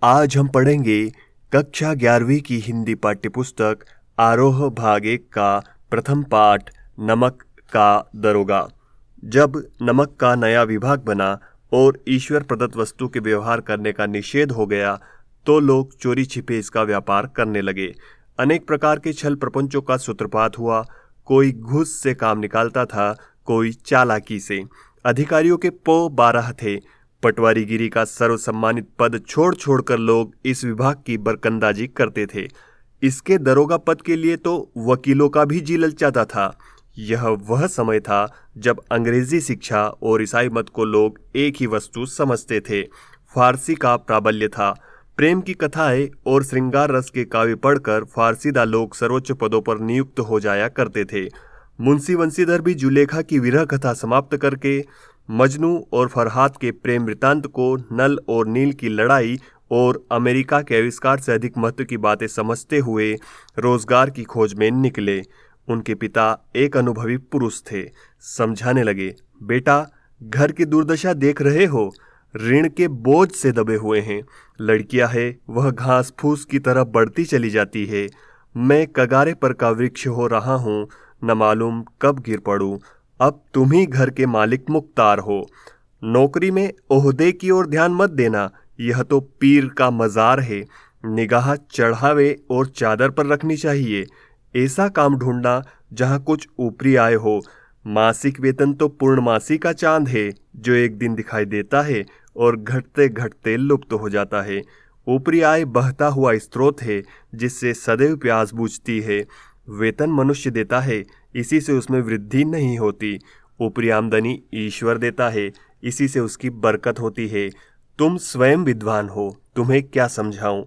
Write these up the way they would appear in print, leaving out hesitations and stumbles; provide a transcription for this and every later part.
आज हम पढ़ेंगे कक्षा 11वीं की हिंदी पाठ्यपुस्तक आरोह भाग 1 का प्रथम पाठ नमक का दरोगा। जब नमक का नया विभाग बना और ईश्वर प्रदत्त वस्तु के व्यवहार करने का निषेध हो गया तो लोग चोरी छिपे इसका व्यापार करने लगे। अनेक प्रकार के छल प्रपंचों का सूत्रपात हुआ। कोई घूस से काम निकालता था, कोई चालाकी से। अधिकारियों के 12 थे। पटवारीगिरी का सर्वसम्मानित पद छोड़ छोड़कर लोग इस विभाग की बरकंदाजी करते थे। इसके दरोगा पद के लिए तो वकीलों का भी जी ललचाता था। यह वह समय था जब अंग्रेजी शिक्षा और ईसाई मत को लोग एक ही वस्तु समझते थे। फारसी का प्राबल्य था। प्रेम की कथाएं और श्रृंगार रस के काव्य पढ़कर फारसीदा लोग सर्वोच्च पदों पर नियुक्त हो जाया करते थे। मुंशी वंशीधर भी जुलेखा की विरह कथा समाप्त करके मजनू और फरहाद के प्रेम वृतांत को, नल और नील की लड़ाई और अमेरिका के आविष्कार से अधिक महत्व की बातें समझते हुए रोजगार की खोज में निकले। उनके पिता एक अनुभवी पुरुष थे। समझाने लगे, बेटा घर की दुर्दशा देख रहे हो, ऋण के बोझ से दबे हुए हैं। लड़कियां है वह घास फूस की तरह बढ़ती चली जाती है। मैं कगारे पर का वृक्ष हो रहा हूँ, न मालूम कब गिर पड़ूं। अब तुम ही घर के मालिक मुख्तार हो। नौकरी में ओहदे की ओर ध्यान मत देना, यह तो पीर का मजार है। निगाह चढ़ावे और चादर पर रखनी चाहिए। ऐसा काम ढूंढना जहाँ कुछ ऊपरी आय हो। मासिक वेतन तो पूर्णमासी का चांद है जो एक दिन दिखाई देता है और घटते घटते लुप्त हो जाता है। ऊपरी आय बहता हुआ स्रोत है जिससे सदैव प्यास बुझती है। वेतन मनुष्य देता है, इसी से उसमें वृद्धि नहीं होती। ऊपरी आमदनी ईश्वर देता है, इसी से उसकी बरकत होती है। तुम स्वयं विद्वान हो, तुम्हें क्या समझाऊं।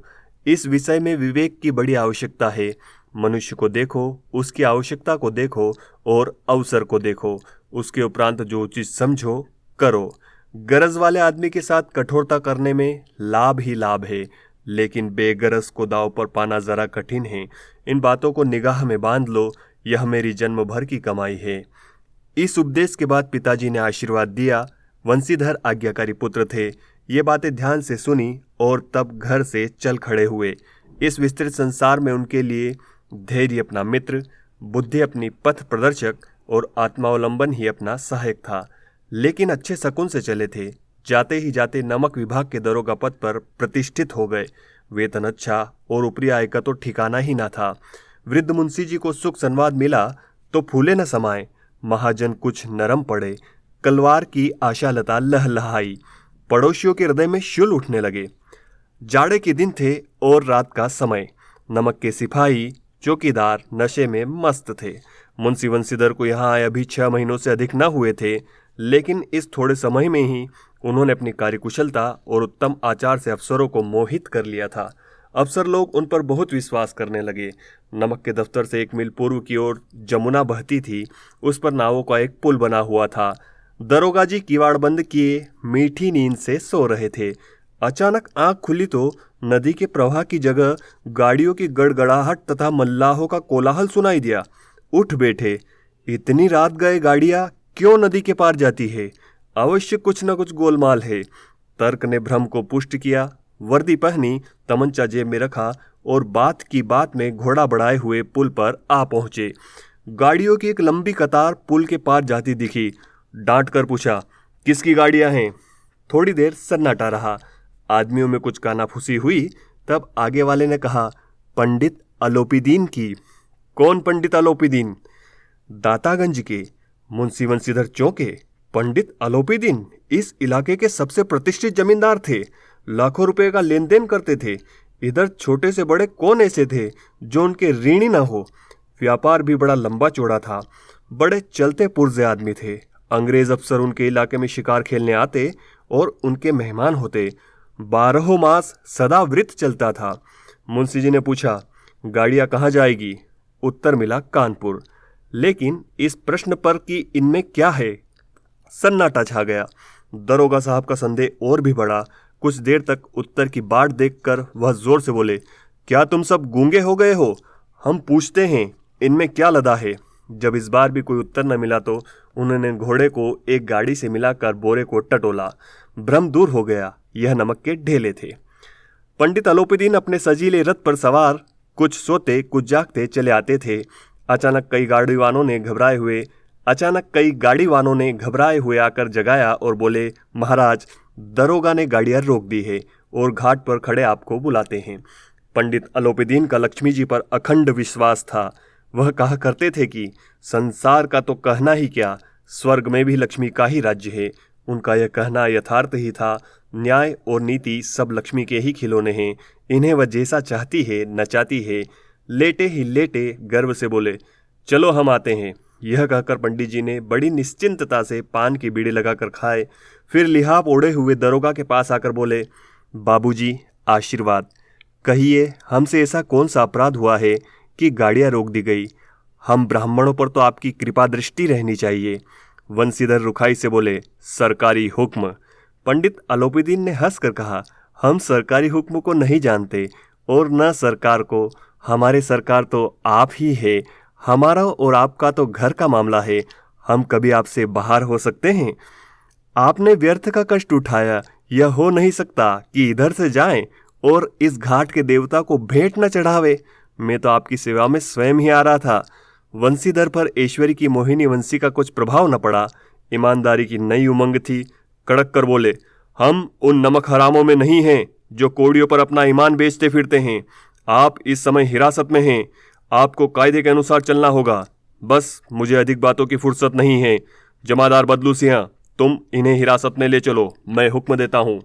इस विषय में विवेक की बड़ी आवश्यकता है। मनुष्य को देखो, उसकी आवश्यकता को देखो और अवसर को देखो। उसके उपरांत जो चीज समझो करो। गरज वाले आदमी के साथ कठोरता करने में लाभ ही लाभ है, लेकिन बेगरज को दांव पर पाना जरा कठिन है। इन बातों को निगाह में बांध लो, यह मेरी जन्म भर की कमाई है। इस उपदेश के बाद पिताजी ने आशीर्वाद दिया। वंशीधर आज्ञाकारी पुत्र थे। ये बातें ध्यान से सुनी और तब घर से चल खड़े हुए। इस विस्तृत संसार में उनके लिए धैर्य अपना मित्र, बुद्धि अपनी पथ प्रदर्शक और आत्मावलंबन ही अपना सहायक था। लेकिन अच्छे शकुन से चले थे। जाते ही जाते नमक विभाग के दरोगा पद पर प्रतिष्ठित हो गए। वेतन अच्छा और ऊपरी आय का तो ठिकाना ही ना था। वृद्ध मुंशी जी को सुख संवाद मिला तो फूले न समाये। महाजन कुछ नरम पड़े। कलवार की आशालता लहलहाई। पड़ोसियों के हृदय में शूल उठने लगे। जाड़े के दिन थे और रात का समय। नमक के सिपाही चौकीदार नशे में मस्त थे। मुंशी वंशीधर को यहाँ आए अभी 6 महीनों से अधिक न हुए थे, लेकिन इस थोड़े समय में ही उन्होंने अपनी कार्यकुशलता और उत्तम आचार से अफसरों को मोहित कर लिया था। अफसर लोग उन पर बहुत विश्वास करने लगे। नमक के दफ्तर से 1 मील पूर्व की ओर जमुना बहती थी। उस पर नावों का एक पुल बना हुआ था। दरोगा जी किवाड़ बंद किए मीठी नींद से सो रहे थे। अचानक आंख खुली तो नदी के प्रवाह की जगह गाड़ियों की गड़गड़ाहट तथा मल्लाहों का कोलाहल सुनाई दिया। उठ बैठे। इतनी रात गए गाड़ियां क्यों नदी के पार जाती है? अवश्य कुछ न कुछ गोलमाल है। तर्क ने भ्रम को पुष्ट किया। वर्दी पहनी, तमंचा जेब में रखा और बात की बात में घोड़ा बढ़ाए हुए पुल पर आ पहुंचे। गाड़ियों की एक लंबी कतार पुल के पार जाती दिखी। डांट कर पूछा, किसकी गाड़ियां हैं? थोड़ी देर सन्नाटा रहा। आदमियों में कुछ कानाफूसी हुई। तब आगे वाले ने कहा, पंडित अलोपीदीन की। कौन पंडित अलोपीदीन? दातागंज के। मुंशी वंशीधर चौंके। पंडित अलोपीदीन इस इलाके के सबसे प्रतिष्ठित जमींदार थे। लाखों रुपए का लेन देन करते थे। इधर छोटे से बड़े कौन ऐसे थे जो उनके ऋणी ना हो? व्यापार भी बड़ा लंबा चौड़ा था। बड़े चलते पुर्जे आदमी थे। अंग्रेज अफसर उनके इलाके में शिकार खेलने आते और उनके मेहमान होते। 12 मास सदा वृत्त चलता था। मुंशी जी ने पूछा, गाड़ियां कहाँ जाएगी? उत्तर मिला, कानपुर। लेकिन इस प्रश्न पर कि इनमें क्या है, सन्नाटा छा गया। दरोगा साहब का संदेह और भी बढ़ा। कुछ देर तक उत्तर की बाट देखकर वह जोर से बोले, क्या तुम सब गूंगे हो गए हो? हम पूछते हैं इनमें क्या लदा है? जब इस बार भी कोई उत्तर न मिला तो उन्होंने घोड़े को एक गाड़ी से मिलाकर बोरे को टटोला। भ्रम दूर हो गया। यह नमक के ढेले थे। पंडित अलोपीदीन अपने सजीले रथ पर सवार कुछ सोते कुछ जागते चले आते थे। अचानक कई गाड़ीवानों ने घबराए हुए आकर जगाया और बोले, महाराज, दरोगा ने गाड़ियां रोक दी है और घाट पर खड़े आपको बुलाते हैं। पंडित अलोपीदीन का लक्ष्मी जी पर अखंड विश्वास था। वह कहा करते थे कि संसार का तो कहना ही क्या, स्वर्ग में भी लक्ष्मी का ही राज्य है। उनका यह कहना यथार्थ ही था। न्याय और नीति सब लक्ष्मी के ही खिलौने हैं। इन्हें वह जैसा चाहती है नचाती है। लेटे ही लेटे गर्व से बोले, चलो हम आते हैं। यह कहकर पंडित जी ने बड़ी निश्चिंतता से पान की बीड़ी लगाकर खाए। फिर लिहाफ ओढ़े हुए दरोगा के पास आकर बोले, बाबूजी, आशीर्वाद। कहिए, हमसे ऐसा कौन सा अपराध हुआ है कि गाड़ियां रोक दी गई? हम ब्राह्मणों पर तो आपकी कृपा दृष्टि रहनी चाहिए। वंशीधर रुखाई से बोले, सरकारी हुक्म। पंडित अलोपीदीन ने हंसकर कहा, हम सरकारी हुक्म को नहीं जानते और न सरकार को। हमारे सरकार तो आप ही है। हमारा और आपका तो घर का मामला है। हम कभी आपसे बाहर हो सकते हैं? आपने व्यर्थ का कष्ट उठाया। यह हो नहीं सकता कि इधर से जाएं और इस घाट के देवता को भेंट न चढ़ावे। मैं तो आपकी सेवा में स्वयं ही आ रहा था। वंशीधर पर ऐश्वर्य की मोहिनी वंशी का कुछ प्रभाव न पड़ा। ईमानदारी की नई उमंग थी। कड़क कर बोले, हम उन नमक हरामों में नहीं हैं जो कोड़ियों पर अपना ईमान बेचते फिरते हैं। आप इस समय हिरासत में हैं। आपको कायदे के अनुसार चलना होगा। बस मुझे अधिक बातों की फुर्सत नहीं है। जमादार बदलू सिंह, तुम इन्हें हिरासत में ले चलो, मैं हुक्म देता हूँ।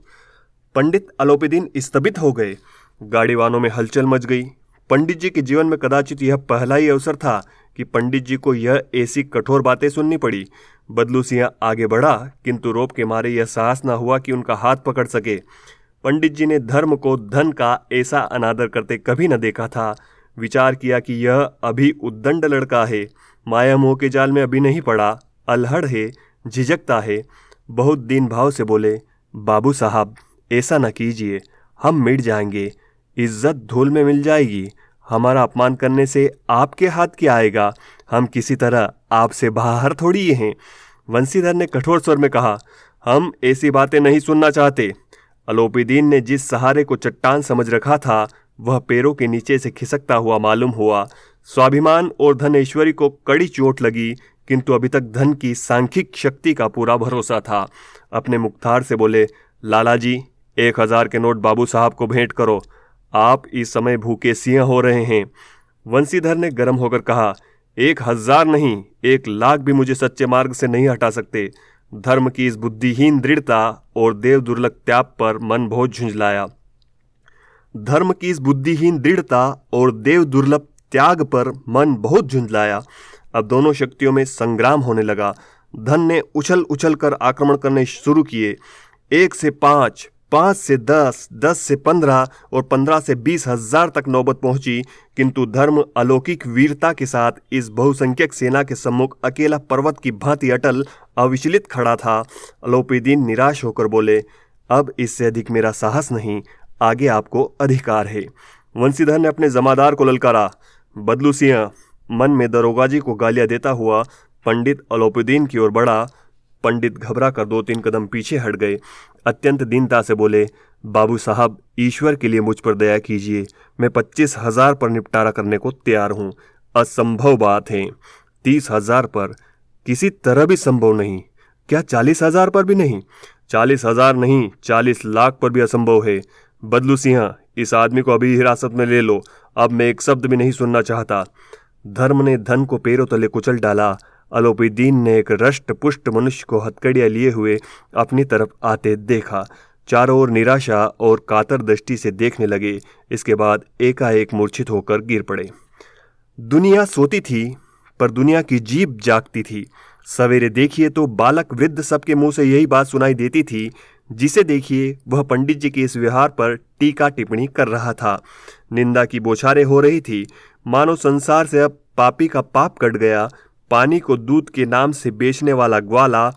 पंडित अलोपीदीन स्तंभित हो गए। गाड़ीवानों में हलचल मच गई। पंडित जी के जीवन में कदाचित यह पहला ही अवसर था कि पंडित जी को यह ऐसी कठोर बातें सुननी पड़ी। बदलू सिंह आगे बढ़ा, किंतु रोब के मारे यह साहस न हुआ कि उनका हाथ पकड़ सके। पंडित जी ने धर्म को धन का ऐसा अनादर करते कभी न देखा था। विचार किया कि यह अभी उद्दंड लड़का है, माया मोह के जाल में अभी नहीं पड़ा, अल्हड़ है, झिझकता है। बहुत दीन भाव से बोले, बाबू साहब, ऐसा न कीजिए, हम मिट जाएंगे, इज्जत धूल में मिल जाएगी। हमारा अपमान करने से आपके हाथ क्या आएगा? हम किसी तरह आपसे बाहर थोड़ी हैं। वंशीधर ने कठोर स्वर में कहा, हम ऐसी बातें नहीं सुनना चाहते। अलोपीदीन ने जिस सहारे को चट्टान समझ रखा था वह पैरों के नीचे से खिसकता हुआ मालूम हुआ। स्वाभिमान और धन ऐश्वर्य को कड़ी चोट लगी, किंतु अभी तक धन की सांख्यिक शक्ति का पूरा भरोसा था। अपने मुख्तार से बोले, लाला जी, 1000 के नोट बाबू साहब को भेंट करो। आप इस समय भूखे सिंह हो रहे हैं। वंशीधर ने गर्म होकर कहा, 1000 नहीं, 1,00,000 भी मुझे सच्चे मार्ग से नहीं हटा सकते। धर्म की इस बुद्धिहीन दृढ़ता और देव दुर्लभ त्याग पर मन बहुत झुंझलाया। धर्म की इस बुद्धिहीन दृढ़ता और देव दुर्लभ त्याग पर मन बहुत झुंझलाया। अब दोनों शक्तियों में संग्राम होने लगा। धन ने उछल उछल कर आक्रमण करने शुरू किए। 1 से 5, 5 से 10, 10 से 15 और 15 से 20,000 तक नौबत पहुंची, किंतु धर्म अलौकिक वीरता के साथ इस बहुसंख्यक सेना के सम्मुख अकेला पर्वत की भांति अटल अविचलित खड़ा था। अलोपीदीन निराश होकर बोले, अब इससे अधिक मेरा साहस नहीं, आगे आपको अधिकार है। वंशीधर ने अपने जमादार को ललकारा। बदलू सिंह मन में दरोगा जी को गालियां देता हुआ पंडित अलोपीदीन की ओर बढ़ा। पंडित घबरा कर 2-3 कदम पीछे हट गए। अत्यंत दीनता से बोले, बाबू साहब, ईश्वर के लिए मुझ पर दया कीजिए। मैं 25,000 पर निपटारा करने को तैयार हूँ। असंभव बात है। 30,000 पर किसी तरह भी संभव नहीं। क्या 40,000 पर भी नहीं? 40,000 नहीं, 40 लाख पर भी असंभव है। बदलू सिंह, इस आदमी को अभी हिरासत में ले लो। अब मैं एक शब्द भी नहीं सुनना चाहता। धर्म ने धन को पैरों तले कुचल डाला। अलोपीदीन ने एक रष्ट पुष्ट मनुष्य को हथकड़ियां लिए हुए अपनी तरफ आते देखा। चारों ओर निराशा और कातर दृष्टि से देखने लगे। इसके बाद एकाएक मूर्छित होकर गिर पड़े। दुनिया सोती थी, पर दुनिया की जीभ जागती थी। सवेरे देखिए तो बालक वृद्ध सबके मुंह से यही बात सुनाई देती थी। जिसे देखिए वह पंडित जी के इस व्यवहार पर टीका टिप्पणी कर रहा था। निंदा की बौछारें हो रही थी। मानो संसार से अब पापी का पाप कट गया। पानी को दूध के नाम से बेचने वाला ग्वाला,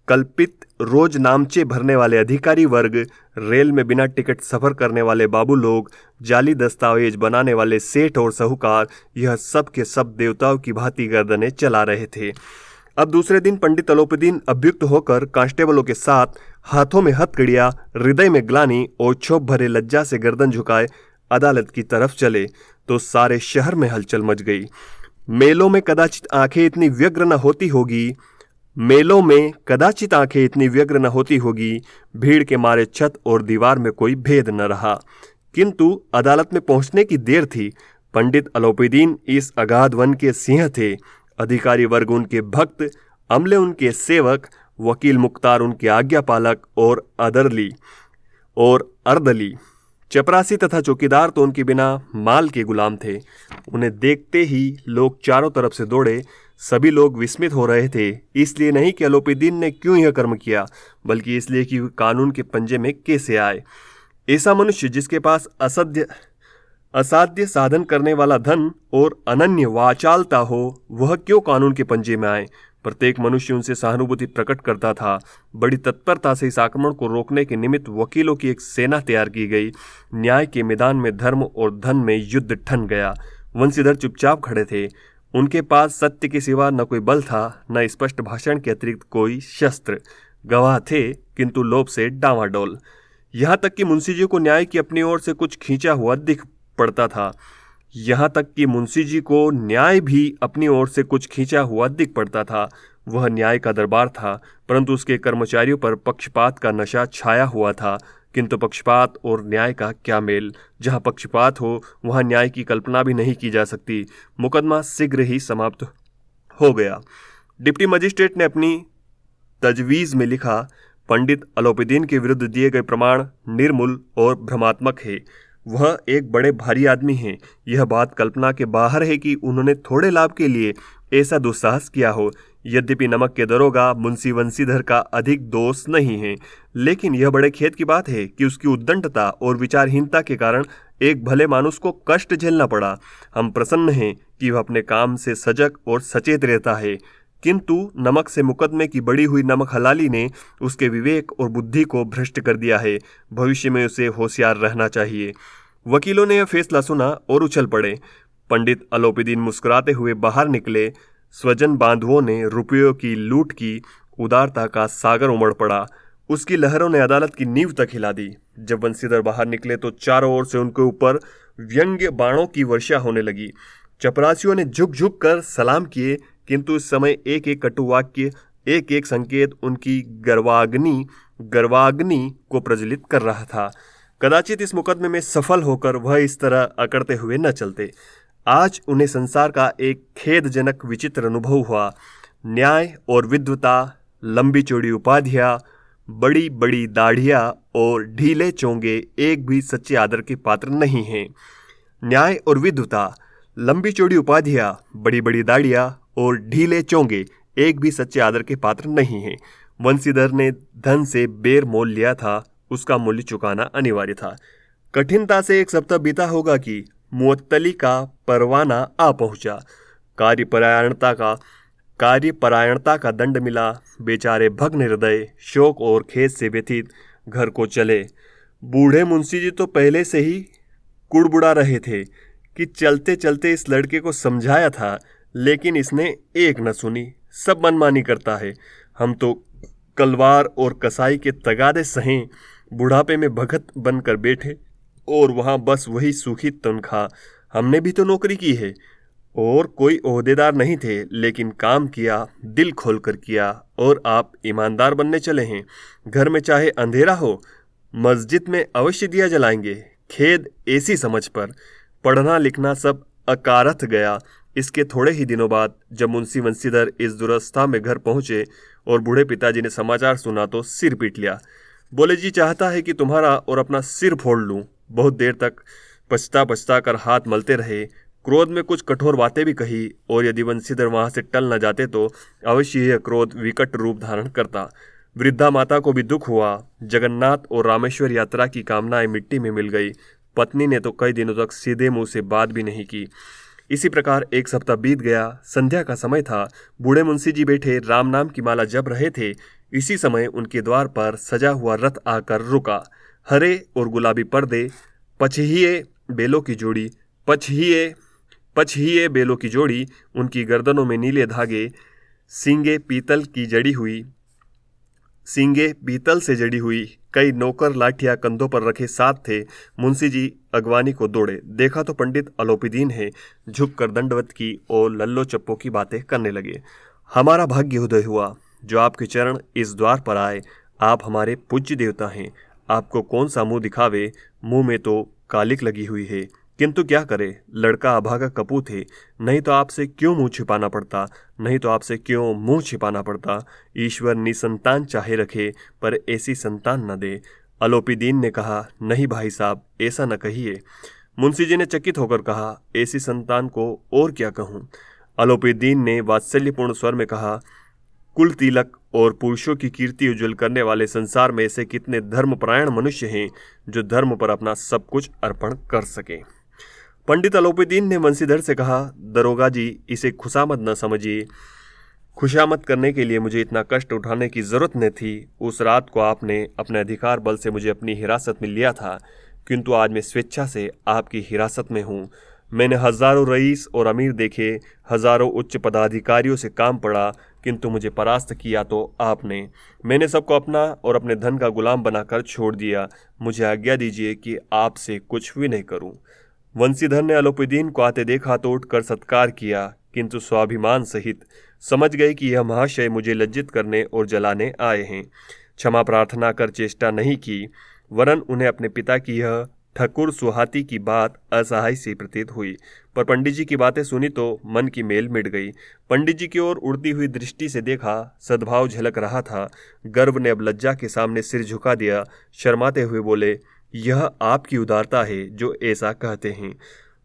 कल्पित रोज नामचे भरने वाले अधिकारी वर्ग, रेल में बिना टिकट सफर करने वाले बाबू लोग, जाली दस्तावेज बनाने वाले सेठ और साहूकार, यह सब के सब देवताओं की भांति गर्दनें चला रहे थे। अब दूसरे दिन पंडित अलोपीदीन अभ्युक्त होकर कांस्टेबलों के साथ हाथों में हथकड़ियां, हृदय में ग्लानि और क्षोभ भरे लज्जा से गर्दन झुकाए अदालत की तरफ चले तो सारे शहर में हलचल मच गई। मेलों में कदाचित आंखें इतनी व्यग्र न होती होगी, भीड़ के मारे छत और दीवार में कोई भेद न रहा। किंतु अदालत में पहुंचने की देर थी। पंडित अलोपीदीन इस अगाध वन के सिंह थे। अधिकारी वर्ग उनके भक्त, अमले उनके सेवक, वकील मुख्तार उनके आज्ञापालक और अर्दली चपरासी तथा चौकीदार तो उनके बिना माल के गुलाम थे। उन्हें देखते ही लोग चारों तरफ से दौड़े। सभी लोग विस्मित हो रहे थे, इसलिए नहीं कि अलोपीदीन ने क्यों यह कर्म किया, बल्कि इसलिए कि वे कानून के पंजे में कैसे आए। ऐसा मनुष्य जिसके पास असाध्य साधन करने वाला धन और अनन्य वाचालता हो, वह क्यों कानून के पंजे में आए। प्रत्येक मनुष्य उनसे सहानुभूति प्रकट करता था। बड़ी तत्परता से इस आक्रमण को रोकने के निमित्त वकीलों की एक सेना तैयार की गई। न्याय के मैदान में धर्म और धन में युद्ध ठन गया। वंशीधर चुपचाप खड़े थे। उनके पास सत्य के सिवा न कोई बल था, न स्पष्ट भाषण के अतिरिक्त कोई शस्त्र। गवाह थे किंतु लोभ से डांवाडोल। यहाँ तक कि मुंशी जी को न्याय की अपनी ओर से कुछ खींचा हुआ दिख पड़ता था। वह न्याय का दरबार था, परंतु उसके कर्मचारियों पर पक्षपात का नशा छाया हुआ था। किंतु पक्षपात और न्याय का क्या मेल। जहाँ पक्षपात हो वहाँ न्याय की कल्पना भी नहीं की जा सकती। मुकदमा शीघ्र ही समाप्त हो गया। डिप्टी मजिस्ट्रेट ने अपनी तजवीज़ में लिखा, पंडित अलोपीदीन के विरुद्ध दिए गए प्रमाण निर्मूल और भ्रमात्मक है। वह एक बड़े भारी आदमी हैं। यह बात कल्पना के बाहर है कि उन्होंने थोड़े लाभ के लिए ऐसा दुस्साहस किया हो। यद्यपि नमक के दरोगा मुंशी वंशीधर का अधिक दोष नहीं है, लेकिन यह बड़े खेद की बात है कि उसकी उद्दंडता और विचारहीनता के कारण एक भले मानुष को कष्ट झेलना पड़ा। हम प्रसन्न हैं कि वह अपने काम से सजग और सचेत रहता है, किंतु नमक से मुकदमे की बड़ी हुई नमक हलाली ने उसके विवेक और बुद्धि को भ्रष्ट कर दिया है। भविष्य में उसे होशियार रहना चाहिए। वकीलों ने यह फैसला सुना और उछल पड़े। पंडित अलोपीदीन मुस्कुराते हुए बाहर निकले। स्वजन बांधवों ने रुपयों की लूट की। उदारता का सागर उमड़ पड़ा। उसकी लहरों ने अदालत की नींव तक हिला दी। जब वंशीधर बाहर निकले तो चारों ओर से उनके ऊपर व्यंग्य बाणों की वर्षा होने लगी। चपरासियों ने झुक झुक कर सलाम किए, किंतु इस समय एक एक कटु वाक्य, एक एक संकेत उनकी गर्वाग्नि को प्रज्वलित कर रहा था। कदाचित इस मुकदमे में सफल होकर वह इस तरह अकड़ते हुए न चलते। आज उन्हें संसार का एक खेदजनक विचित्र अनुभव हुआ। न्याय और विद्वता, लंबी चौड़ी उपाधियां, बड़ी बड़ी दाढ़ियां और ढीले चोंगे एक भी सच्चे आदर के पात्र नहीं हैं। न्याय और विद्वता, लंबी चौड़ी उपाधियां, बड़ी बड़ी दाढ़ियां और ढीले चोंगे एक भी सच्चे आदर के पात्र नहीं हैं। वंशीधर ने धन से बेर मोल लिया था, उसका मूल्य चुकाना अनिवार्य था। कठिनता से एक सप्ताह बीता होगा कि मुअत्तली का परवाना आ पहुंचा। कार्यपरायणता का दंड मिला। बेचारे भग्न हृदय, शोक और खेद से व्यथित घर को चले। बूढ़े मुंशी जी तो पहले से ही कुड़बुड़ा रहे थे कि चलते चलते इस लड़के को समझाया था, लेकिन इसने एक न सुनी। सब मनमानी करता है। हम तो कलवार और कसाई के तगादे सहें बुढ़ापे में भगत बनकर बैठे और वहाँ बस वही सूखी तनख्वाह। हमने भी तो नौकरी की है और कोई ओहदेदार नहीं थे, लेकिन काम किया, दिल खोल कर किया। और आप ईमानदार बनने चले हैं। घर में चाहे अंधेरा हो, मस्जिद में अवश्य दिया जलाएंगे। खेद ऐसी समझ पर। पढ़ना लिखना सब अकारथ गया। इसके थोड़े ही दिनों बाद जब मुंशी वंशीधर इस दुरवस्था में घर पहुंचे और बूढ़े पिताजी ने समाचार सुना तो सिर पीट लिया। बोले, जी चाहता है कि तुम्हारा और अपना सिर फोड़ लूं। बहुत देर तक पछता कर हाथ मलते रहे। क्रोध में कुछ कठोर बातें भी कही, और यदि वंशीधर वहां से टल न जाते तो अवश्य यह क्रोध विकट रूप धारण करता। वृद्धा माता को भी दुख हुआ। जगन्नाथ और रामेश्वर यात्रा की कामनाएं मिट्टी में मिल गई। पत्नी ने तो कई दिनों तक सीधे मुंह से बात भी नहीं की। इसी प्रकार एक सप्ताह बीत गया। संध्या का समय था। बूढ़े मुंशी जी बैठे राम नाम की माला जप रहे थे। इसी समय उनके द्वार पर सजा हुआ रथ आकर रुका। हरे और गुलाबी पर्दे, पछहिए बेलों की जोड़ी, उनकी गर्दनों में नीले धागे, सींगे पीतल से जड़ी हुई कई नौकर लाठियां कंधों पर रखे साथ थे। मुंशी जी अगवानी को दौड़े, देखा तो पंडित अलोपीदीन है। झुककर दंडवत की और लल्लो चप्पो की बातें करने लगे। हमारा भाग्य उदय हुआ जो आपके चरण इस द्वार पर आए। आप हमारे पूज्य देवता हैं। आपको कौन सा मुंह दिखावे, मुंह में तो कालिक लगी हुई है, किंतु क्या करे, लड़का अभागा कपूत है। नहीं तो आपसे क्यों मुंह छिपाना पड़ता। ईश्वर निसंतान चाहे रखे, पर ऐसी संतान न दे। अलोपीदीन ने कहा, नहीं भाई साहब, ऐसा न कहिए। मुंशी जी ने चकित होकर कहा, ऐसी संतान को और क्या कहूँ। अलोपीदीन ने वात्सल्यपूर्ण स्वर में कहा, कुल तिलक और पुरुषों की कीर्ति उज्जवल करने वाले संसार में ऐसे कितने धर्मपरायण मनुष्य हैं जो धर्म पर अपना सब कुछ अर्पण कर सके। पंडित अलोपीदीन ने वंशीधर से कहा, दरोगा जी, इसे खुशामद न समझिए। खुशामद करने के लिए मुझे इतना कष्ट उठाने की जरूरत न थी। उस रात को आपने अपने अधिकार बल से मुझे अपनी हिरासत में लिया था, किंतु आज मैं स्वेच्छा से आपकी हिरासत में हूँ। मैंने हजारों रईस और अमीर देखे, हजारों उच्च पदाधिकारियों से काम पड़ा, किंतु मुझे परास्त किया तो आपने। मैंने सबको अपना और अपने धन का गुलाम बनाकर छोड़ दिया। मुझे आज्ञा दीजिए कि आपसे कुछ भी नहीं करूं। वंशीधर ने अलोपीदीन को आते देखा तो उठकर सत्कार किया, किंतु स्वाभिमान सहित। समझ गए कि यह महाशय मुझे लज्जित करने और जलाने आए हैं। क्षमा प्रार्थना कर चेष्टा नहीं की, वरन उन्हें अपने पिता की यह ठकुर सुहाती की बात असहाय सी प्रतीत हुई। पर पंडित जी की बातें सुनी तो मन की मेल मिट गई। पंडित जी की ओर उड़ती हुई दृष्टि से देखा, सद्भाव झलक रहा था। गर्व ने अब लज्जा के सामने सिर झुका दिया। शर्माते हुए बोले, यह आपकी उदारता है जो ऐसा कहते हैं।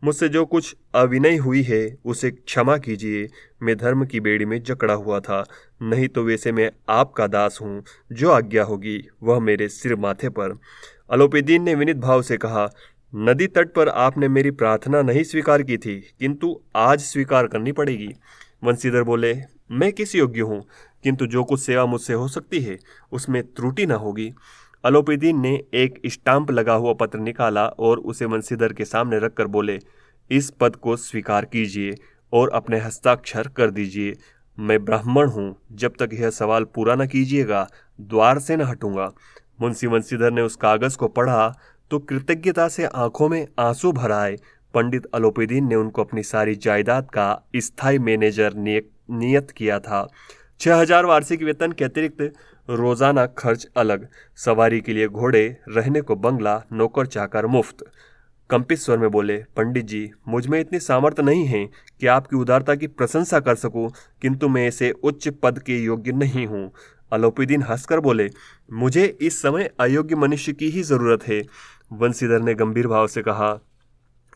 मुझसे जो कुछ अविनय हुई है उसे क्षमा कीजिए। मैं धर्म की बेड़ी में जकड़ा हुआ था, नहीं तो वैसे मैं आपका दास हूँ। जो आज्ञा होगी वह मेरे सिर माथे पर। अलोपीदीन ने विनीत भाव से कहा, नदी तट पर आपने मेरी प्रार्थना नहीं स्वीकार की थी, किंतु आज स्वीकार करनी पड़ेगी। वंशीधर बोले, मैं किस योग्य हूँ, किंतु जो कुछ सेवा मुझसे हो सकती है उसमें त्रुटि न होगी। अलोपीदीन ने एक स्टाम्प लगा हुआ पत्र निकाला और उसे वंशीधर के सामने रखकर बोले, इस पद को स्वीकार कीजिए और अपने हस्ताक्षर कर दीजिए। मैं ब्राह्मण हूँ, जब तक यह सवाल पूरा न कीजिएगा द्वार से न हटूंगा। मुंशी वंशीधर ने उस कागज को पढ़ा तो कृतज्ञता से आंखों में आंसू भर आए। पंडित अलोपीदीन ने उनको अपनी सारी जायदाद का स्थायी मैनेजर नियत किया था। 6000 वार्षिक वेतन के अतिरिक्त रोजाना खर्च अलग, सवारी के लिए घोड़े, रहने को बंगला, नौकर चाकर मुफ्त। कंपित स्वर में बोले, पंडित जी, मुझ में इतनी सामर्थ्य नहीं है कि आपकी उदारता की प्रशंसा कर सकूं, किंतु मैं ऐसे उच्च पद के योग्य नहीं हूं। अलोपीदीन हंसकर बोले, मुझे इस समय अयोग्य मनुष्य की ही जरूरत है। वंशीधर ने गंभीर भाव से कहा,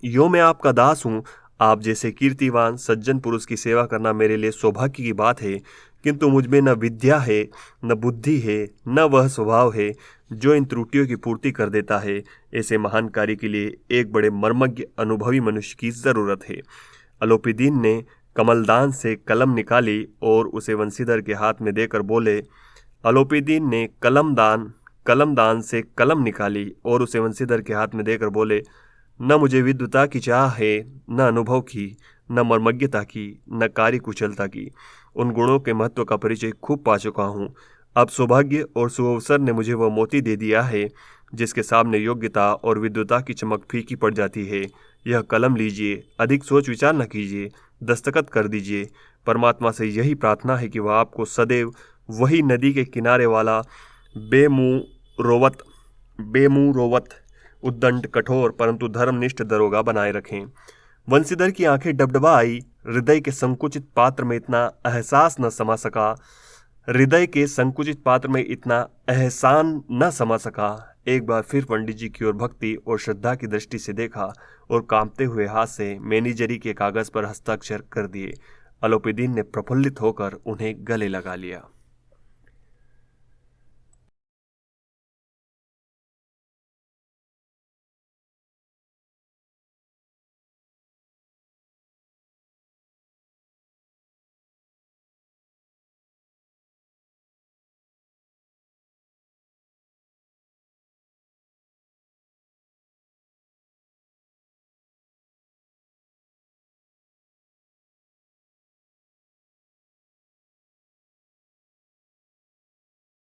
यो मैं आपका दास हूँ। आप जैसे कीर्तिवान सज्जन पुरुष की सेवा करना मेरे लिए सौभाग्य की बात है, किंतु मुझ में न विद्या है, न बुद्धि है, न वह स्वभाव है जो इन त्रुटियों की पूर्ति कर देता है। ऐसे महान कार्य के लिए एक बड़े मर्मज्ञ अनुभवी मनुष्य की जरूरत है। अलोपीदीन ने कमलदान से कलम निकाली और उसे वंशीधर के हाथ में देकर बोले, अलोपीदीन ने कलमदान से कलम निकाली और उसे वंशीधर के हाथ में देकर बोले, न मुझे विद्वता की चाह है, न अनुभव की, न मर्मज्ञता की, न कार्य कुशलता की। उन गुणों के महत्व का परिचय खूब पा चुका हूँ। अब सौभाग्य और सुअवसर ने मुझे वह मोती दे दिया है जिसके सामने योग्यता और विद्वता की चमक फीकी पड़ जाती है। यह कलम लीजिए, अधिक सोच विचार न कीजिए, दस्तखत कर दीजिए। परमात्मा से यही प्रार्थना है कि वह आपको सदैव वही नदी के किनारे वाला बेमुंह रोवत उद्दंड कठोर परंतु धर्मनिष्ठ दरोगा बनाए रखें। वंशीधर की आंखें डबडबा आई। हृदय के संकुचित पात्र में इतना एहसान न समा सका। एक बार फिर पंडित जी की ओर भक्ति और श्रद्धा की दृष्टि से देखा और कांपते हुए हाथ से मैनेजरी के कागज पर हस्ताक्षर कर दिए। अलोपीदीन ने प्रफुल्लित होकर उन्हें गले लगा लिया।